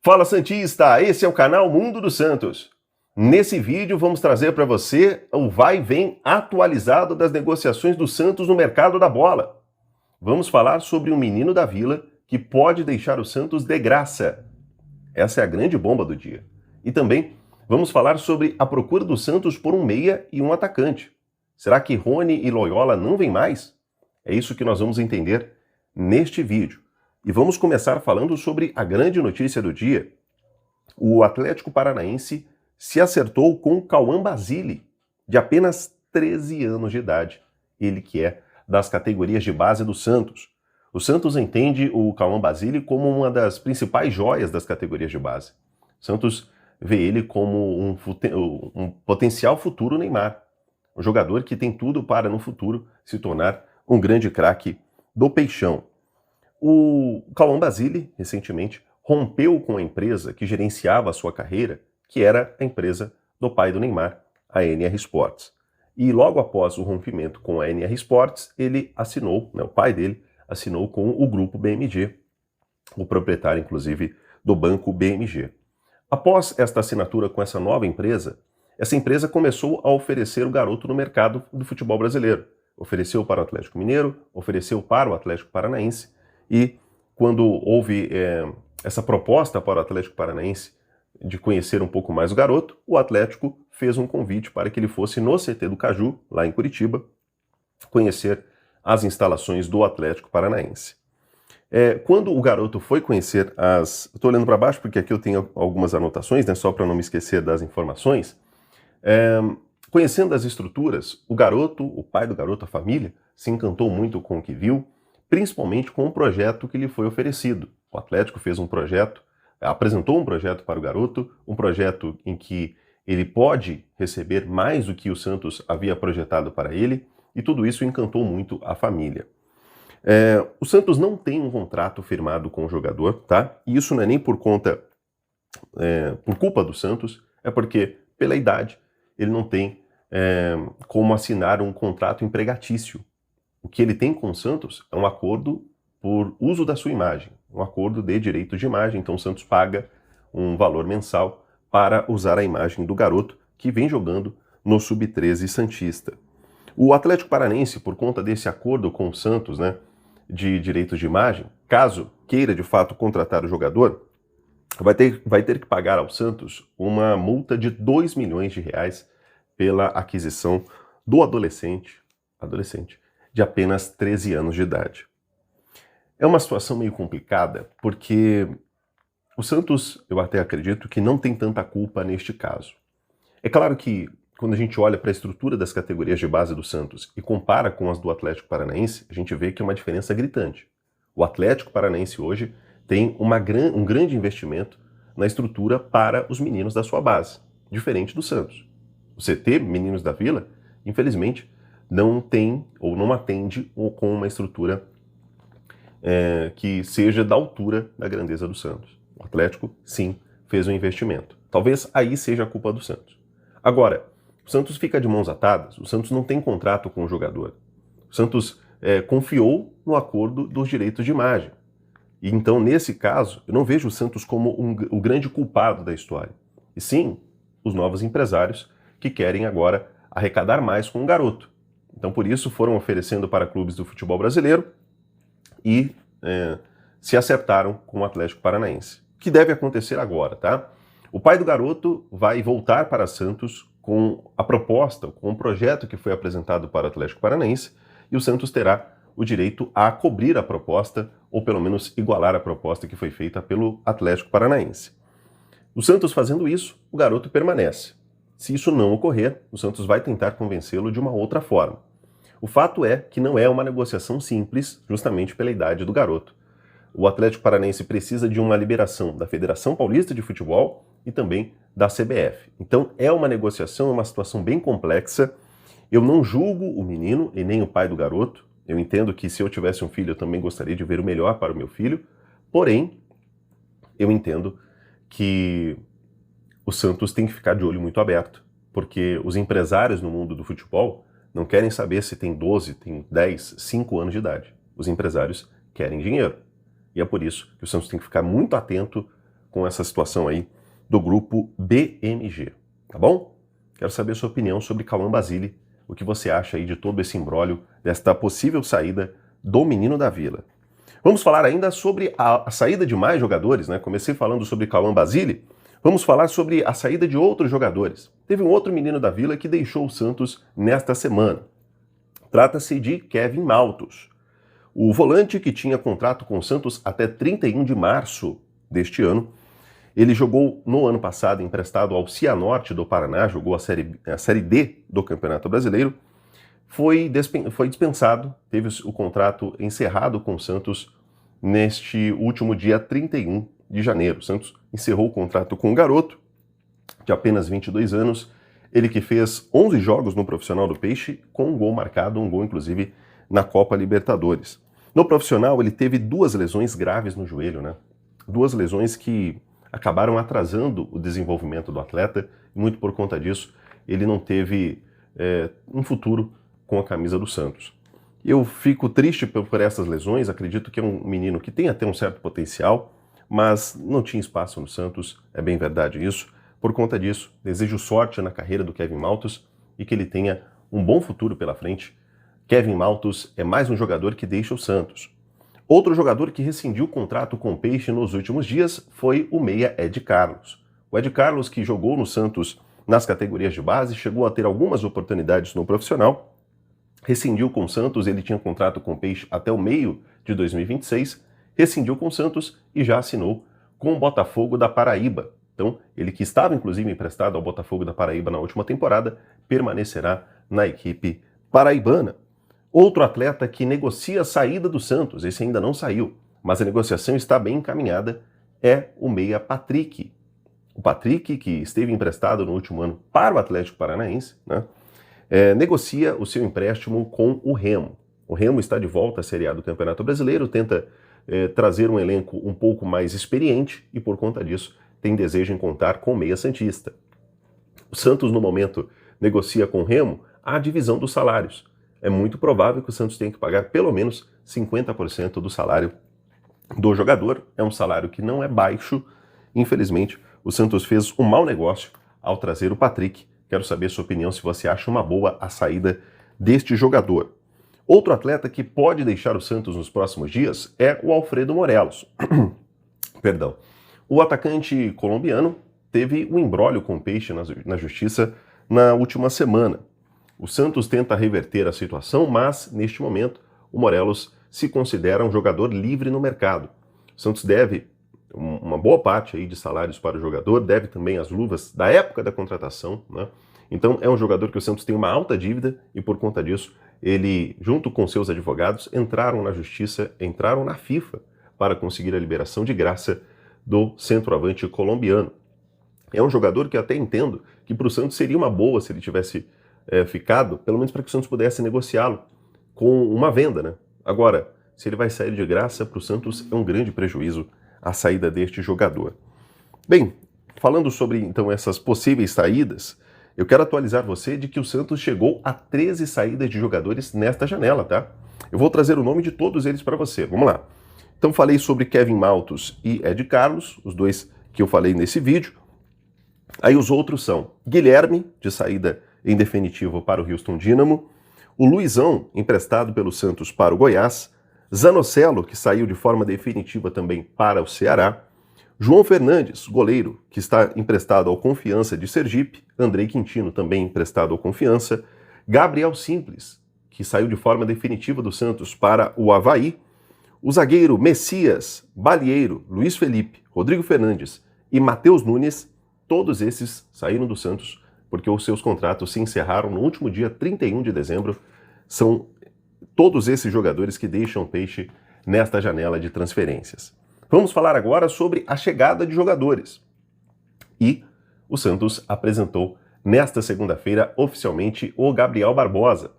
Fala Santista, esse é o canal Mundo dos Santos. Nesse vídeo vamos trazer para você o vai e vem atualizado das negociações do Santos no mercado da bola. Vamos falar sobre um menino da Vila que pode deixar o Santos de graça. Essa é a grande bomba do dia. E também vamos falar sobre a procura do Santos por um meia e um atacante. Será que Rony e Loyola não vêm mais? É isso que nós vamos entender neste vídeo. E vamos começar falando sobre a grande notícia do dia. O Atlético Paranaense se acertou com Cauã Basile, de apenas 13 anos de idade. Ele que é das categorias de base do Santos. O Santos entende o Cauã Basile como uma das principais joias das categorias de base. O Santos vê ele como um potencial futuro Neymar. Um jogador que tem tudo para, no futuro, se tornar um grande craque do Peixão. O Cauã Basile, recentemente, rompeu com a empresa que gerenciava a sua carreira, que era a empresa do pai do Neymar, a NR Sports. E logo após o rompimento com a NR Sports, ele assinou, o pai dele, assinou com o grupo BMG, o proprietário, inclusive, do banco BMG. Após esta assinatura com essa nova empresa, essa empresa começou a oferecer o garoto no mercado do futebol brasileiro. Ofereceu para o Atlético Mineiro, ofereceu para o Atlético Paranaense, e quando houve essa proposta para o Atlético Paranaense de conhecer um pouco mais o garoto, o Atlético fez um convite para que ele fosse no CT do Caju, lá em Curitiba, conhecer as instalações do Atlético Paranaense. Quando o garoto foi conhecer Estou olhando para baixo porque aqui eu tenho algumas anotações, só para não me esquecer das informações. Conhecendo as estruturas, o pai do garoto, a família, se encantou muito com o que viu, principalmente com o projeto que lhe foi oferecido. O Atlético fez um projeto, apresentou um projeto para o garoto, um projeto em que ele pode receber mais do que o Santos havia projetado para ele, e tudo isso encantou muito a família. O Santos não tem um contrato firmado com o jogador, tá? E isso não é nem por culpa do Santos, é porque, pela idade, ele não tem como assinar um contrato empregatício. O que ele tem com o Santos é um acordo por uso da sua imagem, um acordo de direito de imagem. Então o Santos paga um valor mensal para usar a imagem do garoto que vem jogando no Sub-13 Santista. O Atlético Paranaense, por conta desse acordo com o Santos, de direitos de imagem, caso queira de fato contratar o jogador, vai ter que pagar ao Santos uma multa de 2 milhões de reais pela aquisição do adolescente de apenas 13 anos de idade. É uma situação meio complicada, porque o Santos, eu até acredito que não tem tanta culpa neste caso. É claro que, quando a gente olha para a estrutura das categorias de base do Santos e compara com as do Atlético Paranaense, a gente vê que é uma diferença gritante. O Atlético Paranaense hoje tem um grande investimento na estrutura para os meninos da sua base, diferente do Santos. O CT Meninos da Vila, infelizmente, não tem ou não atende com uma estrutura que seja da altura da grandeza do Santos. O Atlético, sim, fez um investimento. Talvez aí seja a culpa do Santos. Agora, o Santos fica de mãos atadas, o Santos não tem contrato com o jogador. O Santos confiou no acordo dos direitos de imagem. E então, nesse caso, eu não vejo o Santos como o grande culpado da história. E sim, os novos empresários que querem agora arrecadar mais com o garoto. Então, por isso, foram oferecendo para clubes do futebol brasileiro e se acertaram com o Atlético Paranaense. O que deve acontecer agora, tá? O pai do garoto vai voltar para Santos com a proposta, com o projeto que foi apresentado para o Atlético Paranaense, e o Santos terá o direito a cobrir a proposta, ou pelo menos igualar a proposta que foi feita pelo Atlético Paranaense. O Santos fazendo isso, o garoto permanece. Se isso não ocorrer, o Santos vai tentar convencê-lo de uma outra forma. O fato é que não é uma negociação simples, justamente pela idade do garoto. O Atlético Paranaense precisa de uma liberação da Federação Paulista de Futebol e também da CBF. Então é uma negociação, é uma situação bem complexa. Eu não julgo o menino e nem o pai do garoto. Eu entendo que se eu tivesse um filho, eu também gostaria de ver o melhor para o meu filho. Porém, eu entendo que o Santos tem que ficar de olho muito aberto, porque os empresários no mundo do futebol não querem saber se tem 12, tem 10, 5 anos de idade. Os empresários querem dinheiro. E é por isso que o Santos tem que ficar muito atento com essa situação aí do grupo BMG, tá bom? Quero saber a sua opinião sobre Cauã Basile, o que você acha aí de todo esse imbróglio, desta possível saída do Menino da Vila. Vamos falar ainda sobre a saída de mais jogadores, né? Comecei falando sobre Cauã Basile, vamos falar sobre a saída de outros jogadores. Teve um outro Menino da Vila que deixou o Santos nesta semana. Trata-se de Kevin Maltos. O volante, que tinha contrato com o Santos até 31 de março deste ano, ele jogou no ano passado emprestado ao Cianorte do Paraná, jogou a Série D do Campeonato Brasileiro, foi dispensado, teve o contrato encerrado com o Santos neste último dia 31 de janeiro. O Santos encerrou o contrato com o garoto, de apenas 22 anos, ele que fez 11 jogos no Profissional do Peixe, com um gol marcado, um gol inclusive na Copa Libertadores. No Profissional ele teve 2 lesões graves no joelho, né? 2 lesões que acabaram atrasando o desenvolvimento do atleta, e muito por conta disso ele não teve um futuro com a camisa do Santos. Eu fico triste por essas lesões, acredito que é um menino que tem até um certo potencial, mas não tinha espaço no Santos, é bem verdade isso. Por conta disso, desejo sorte na carreira do Kevin Maltos e que ele tenha um bom futuro pela frente. Kevin Maltos é mais um jogador que deixa o Santos. Outro jogador que rescindiu o contrato com o Peixe nos últimos dias foi o meia Ed Carlos. O Ed Carlos, que jogou no Santos nas categorias de base, chegou a ter algumas oportunidades no profissional, rescindiu com o Santos, ele tinha contrato com o Peixe até o meio de 2026, rescindiu com o Santos e já assinou com o Botafogo da Paraíba. Então, ele que estava inclusive emprestado ao Botafogo da Paraíba na última temporada, permanecerá na equipe paraibana. Outro atleta que negocia a saída do Santos, esse ainda não saiu, mas a negociação está bem encaminhada, é o meia Patrick. O Patrick, que esteve emprestado no último ano para o Atlético Paranaense, né, negocia o seu empréstimo com o Remo. O Remo está de volta à Série A do Campeonato Brasileiro, tenta trazer um elenco um pouco mais experiente e, por conta disso, tem desejo em contar com o meia santista. O Santos, no momento, negocia com o Remo a divisão dos salários. É muito provável que o Santos tenha que pagar pelo menos 50% do salário do jogador. É um salário que não é baixo. Infelizmente, o Santos fez um mau negócio ao trazer o Patrick. Quero saber a sua opinião, se você acha uma boa a saída deste jogador. Outro atleta que pode deixar o Santos nos próximos dias é o Alfredo Morelos. Perdão. O atacante colombiano teve um imbróglio com o Peixe na justiça na última semana. O Santos tenta reverter a situação, mas, neste momento, o Morelos se considera um jogador livre no mercado. O Santos deve uma boa parte aí de salários para o jogador, deve também as luvas da época da contratação, né? Então, é um jogador que o Santos tem uma alta dívida e, por conta disso, ele, junto com seus advogados, entraram na justiça, entraram na FIFA para conseguir a liberação de graça do centroavante colombiano. É um jogador que eu até entendo que para o Santos seria uma boa se ele tivesse ficado, pelo menos para que o Santos pudesse negociá-lo com uma venda, né? Agora, se ele vai sair de graça, para o Santos é um grande prejuízo a saída deste jogador. Bem, falando sobre então essas possíveis saídas, eu quero atualizar você de que o Santos chegou a 13 saídas de jogadores nesta janela, tá? Eu vou trazer o nome de todos eles para você. Vamos lá. Então falei sobre Kevin Maltos e Ed Carlos, os dois que eu falei nesse vídeo. Aí os outros são Guilherme, de saída em definitivo para o Houston Dynamo, o Luizão, emprestado pelo Santos para o Goiás, Zanocelo, que saiu de forma definitiva também para o Ceará, João Fernandes, goleiro, que está emprestado ao Confiança de Sergipe, Andrei Quintino, também emprestado ao Confiança, Gabriel Simples, que saiu de forma definitiva do Santos para o Avaí, o zagueiro Messias, Balieiro, Luiz Felipe, Rodrigo Fernandes e Matheus Nunes, todos esses saíram do Santos porque os seus contratos se encerraram no último dia 31 de dezembro. São todos esses jogadores que deixam o Peixe nesta janela de transferências. Vamos falar agora sobre a chegada de jogadores. E o Santos apresentou nesta segunda-feira oficialmente o Gabriel Barbosa.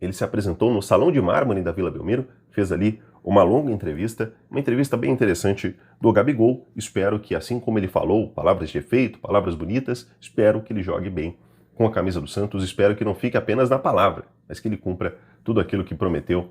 Ele se apresentou no Salão de Mármore da Vila Belmiro, fez ali uma longa entrevista, uma entrevista bem interessante do Gabigol. Espero que, assim como ele falou, palavras de efeito, palavras bonitas, espero que ele jogue bem com a camisa do Santos, espero que não fique apenas na palavra, mas que ele cumpra tudo aquilo que prometeu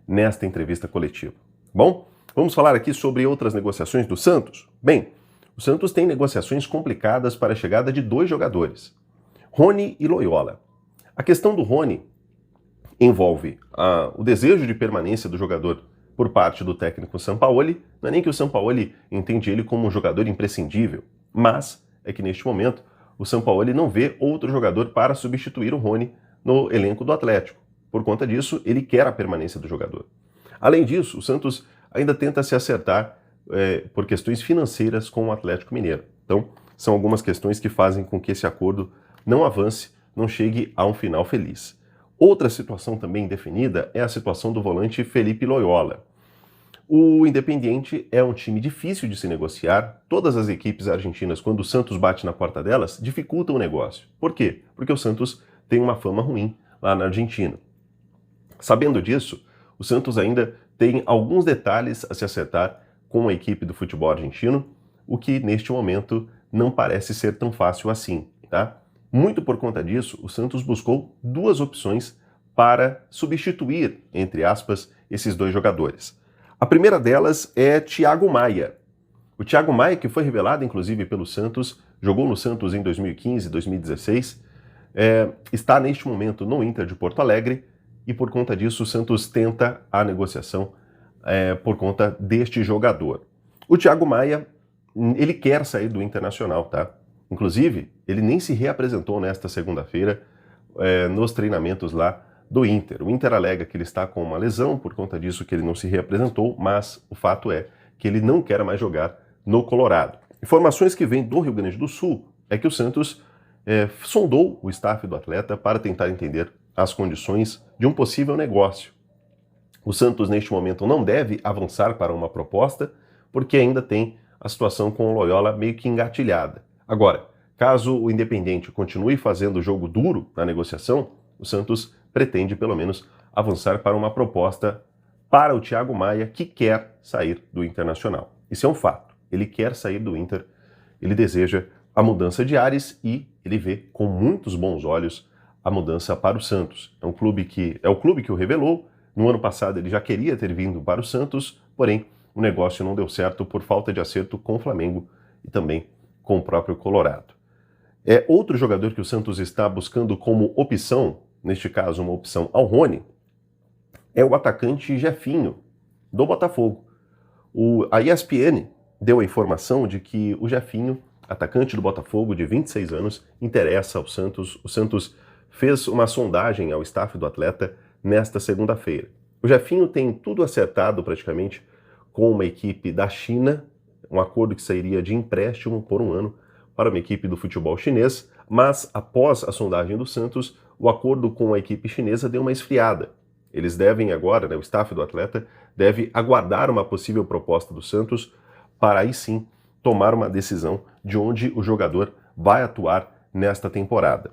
nesta entrevista coletiva. Bom, vamos falar aqui sobre outras negociações do Santos? Bem, o o Santos tem negociações complicadas para a chegada de 2 jogadores, Rony e Loyola. A questão do Rony envolve o desejo de permanência do jogador por parte do técnico Sampaoli. Não é nem que o Sampaoli entende ele como um jogador imprescindível, mas é que neste momento o Sampaoli não vê outro jogador para substituir o Rony no elenco do Atlético. Por conta disso, ele quer a permanência do jogador. Além disso, o Santos ainda tenta se acertar por questões financeiras com o Atlético Mineiro. Então, são algumas questões que fazem com que esse acordo não avance, não chegue a um final feliz. Outra situação também definida é a situação do volante Felipe Loyola. O Independiente é um time difícil de se negociar. Todas as equipes argentinas, quando o Santos bate na porta delas, dificultam o negócio. Por quê? Porque o Santos tem uma fama ruim lá na Argentina. Sabendo disso, o Santos ainda tem alguns detalhes a se acertar com a equipe do futebol argentino, o que neste momento não parece ser tão fácil assim, tá? Muito por conta disso, o Santos buscou 2 opções para substituir, entre aspas, esses 2 jogadores. A primeira delas é Thiago Maia. O Thiago Maia, que foi revelado inclusive pelo Santos, jogou no Santos em 2015, 2016, está neste momento no Inter de Porto Alegre e por conta disso o Santos tenta a negociação por conta deste jogador. O Thiago Maia, ele quer sair do Internacional, tá? Inclusive, ele nem se reapresentou nesta segunda-feira nos treinamentos lá do Inter. O Inter alega que ele está com uma lesão, por conta disso que ele não se reapresentou, mas o fato é que ele não quer mais jogar no Colorado. Informações que vêm do Rio Grande do Sul é que o Santos sondou o staff do atleta para tentar entender as condições de um possível negócio. O Santos, neste momento, não deve avançar para uma proposta, porque ainda tem a situação com o Loyola meio que engatilhada. Agora, caso o Independiente continue fazendo jogo duro na negociação, o Santos pretende, pelo menos, avançar para uma proposta para o Thiago Maia, que quer sair do Internacional. Isso é um fato. Ele quer sair do Inter, ele deseja a mudança de ares e ele vê com muitos bons olhos a mudança para o Santos. É o clube que o revelou. No ano passado ele já queria ter vindo para o Santos, porém o negócio não deu certo por falta de acerto com o Flamengo e também com o próprio Colorado. Outro jogador que o Santos está buscando como opção, neste caso uma opção ao Rony, é o atacante Jefinho, do Botafogo. A ESPN deu a informação de que o Jefinho, atacante do Botafogo de 26 anos, interessa ao Santos. O Santos fez uma sondagem ao staff do atleta nesta segunda-feira. O Jefinho tem tudo acertado praticamente com uma equipe da China, um acordo que sairia de empréstimo por 1 ano para uma equipe do futebol chinês, mas após a sondagem do Santos, o acordo com a equipe chinesa deu uma esfriada. Eles devem agora, o staff do atleta, deve aguardar uma possível proposta do Santos para aí sim tomar uma decisão de onde o jogador vai atuar nesta temporada.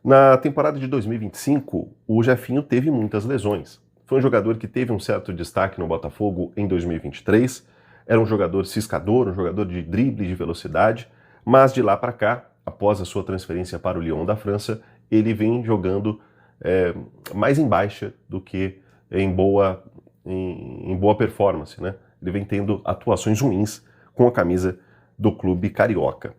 Na temporada de 2025, o Jefinho teve muitas lesões. Foi um jogador que teve um certo destaque no Botafogo em 2023, era um jogador ciscador, um jogador de drible, de velocidade, mas de lá para cá, após a sua transferência para o Lyon da França, ele vem jogando mais em baixa do que em boa performance, né? Ele vem tendo atuações ruins com a camisa do clube carioca.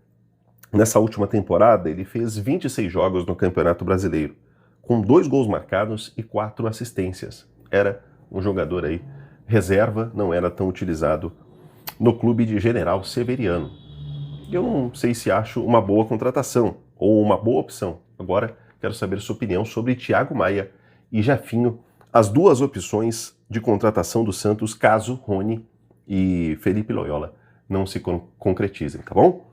Nessa última temporada, ele fez 26 jogos no Campeonato Brasileiro, com 2 gols marcados e 4 assistências. Era um jogador aí reserva, não era tão utilizado no clube de General Severiano. Eu não sei se acho uma boa contratação ou uma boa opção. Agora, quero saber sua opinião sobre Thiago Maia e Jefinho, as 2 opções de contratação do Santos caso Rony e Felipe Loyola não se concretizem, tá bom?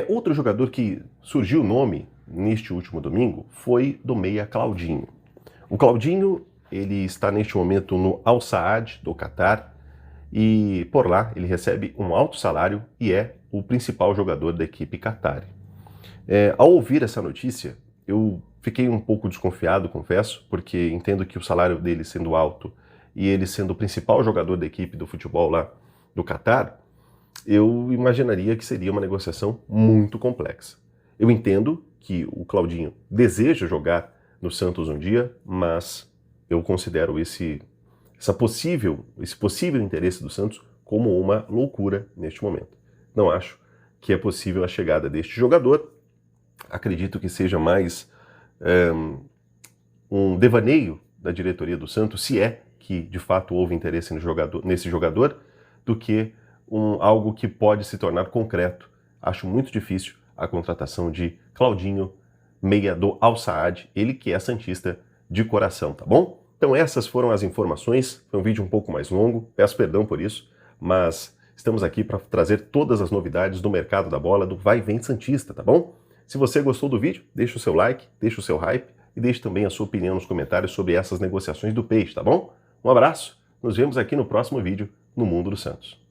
Outro jogador que surgiu o nome neste último domingo foi do meia Claudinho. O Claudinho, ele está neste momento no Al Saad do Catar e por lá ele recebe um alto salário e é o principal jogador da equipe Qatari. Ao ouvir essa notícia, eu fiquei um pouco desconfiado, confesso, porque entendo que o salário dele sendo alto e ele sendo o principal jogador da equipe do futebol lá do Catar, eu imaginaria que seria uma negociação muito complexa. Eu entendo que o Claudinho deseja jogar no Santos um dia, mas eu considero esse possível interesse do Santos como uma loucura neste momento. Não acho que é possível a chegada deste jogador. Acredito que seja mais um devaneio da diretoria do Santos, se é que de fato houve interesse nesse jogador, do que algo que pode se tornar concreto. Acho muito difícil a contratação de Claudinho, meia do Al Saad, ele que é santista de coração, tá bom? Então essas foram as informações, foi um vídeo um pouco mais longo, peço perdão por isso, mas estamos aqui para trazer todas as novidades do mercado da bola, do vai e vem santista, tá bom? Se você gostou do vídeo, deixa o seu like, deixa o seu hype e deixe também a sua opinião nos comentários sobre essas negociações do Peixe, tá bom? Um abraço, nos vemos aqui no próximo vídeo no Mundo do Santos.